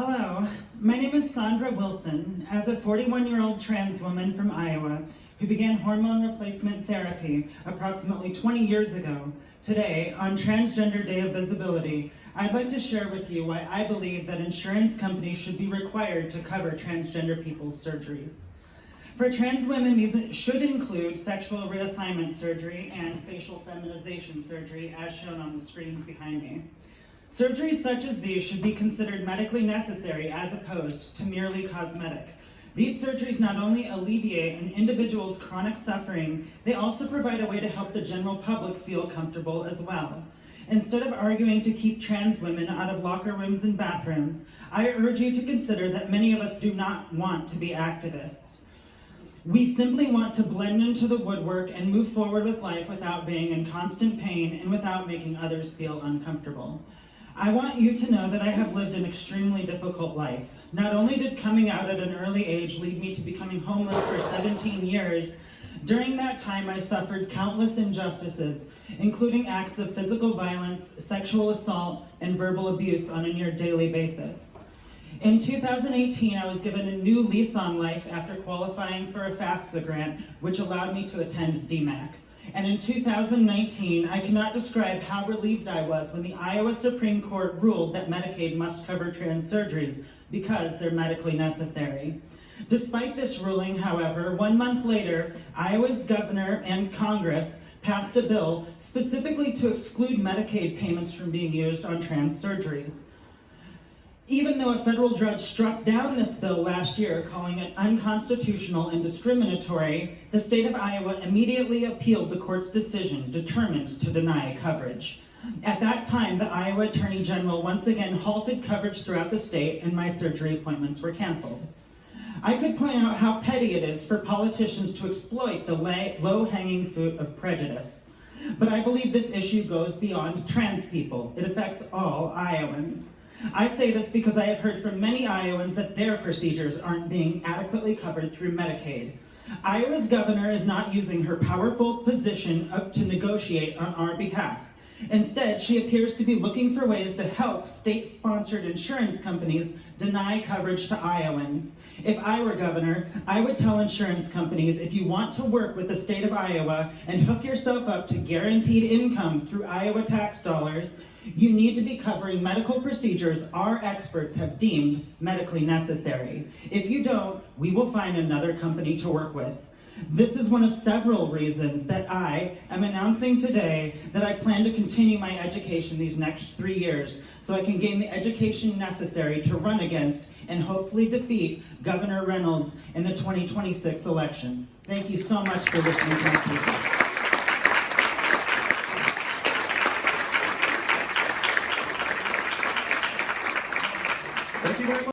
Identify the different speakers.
Speaker 1: Hello, my name is Sondra Wilson. As a 41-year-old trans woman from Iowa who began hormone replacement therapy approximately 20 years ago, today, on Transgender Day of Visibility, I'd like to share with you why I believe that insurance companies should be required to cover transgender people's surgeries. For trans women, these should include sexual reassignment surgery and facial feminization surgery, as shown on the screens behind me. Surgeries such as these should be considered medically necessary as opposed to merely cosmetic. These surgeries not only alleviate an individual's chronic suffering, they also provide a way to help the general public feel comfortable as well. Instead of arguing to keep trans women out of locker rooms and bathrooms, I urge you to consider that many of us do not want to be activists. We simply want to blend into the woodwork and move forward with life without being in constant pain and without making others feel uncomfortable. I want you to know that I have lived an extremely difficult life. Not only did coming out at an early age lead me to becoming homeless for 17 years, during that time I suffered countless injustices, including acts of physical violence, sexual assault, and verbal abuse on a near daily basis. In 2018, I was given a new lease on life after qualifying for a FAFSA grant, which allowed me to attend DMACC. And in 2019, I cannot describe how relieved I was when the Iowa Supreme Court ruled that Medicaid must cover trans surgeries because they're medically necessary. Despite this ruling, however, 1 month later, Iowa's governor and Congress passed a bill specifically to exclude Medicaid payments from being used on trans surgeries. Even though a federal judge struck down this bill last year, calling it unconstitutional and discriminatory, the state of Iowa immediately appealed the court's decision, determined to deny coverage. At that time, the Iowa Attorney General once again halted coverage throughout the state, and my surgery appointments were canceled. I could point out how petty it is for politicians to exploit the low-hanging fruit of prejudice. But I believe this issue goes beyond trans people. It affects all Iowans. I say this because I have heard from many Iowans that their procedures aren't being adequately covered through Medicaid. Iowa's governor is not using her powerful position to negotiate on our behalf. Instead, she appears to be looking for ways to help state-sponsored insurance companies deny coverage to Iowans. If I were governor, I would tell insurance companies, if you want to work with the state of Iowa and hook yourself up to guaranteed income through Iowa tax dollars, you need to be covering medical procedures our experts have deemed medically necessary. If you don't, we will find another company to work with. This is one of several reasons that I am announcing today that I plan to continue my education these next 3 years so I can gain the education necessary to run against and hopefully defeat Governor Reynolds in the 2026 election. Thank you so much for listening to my thesis.
Speaker 2: Thank you very much.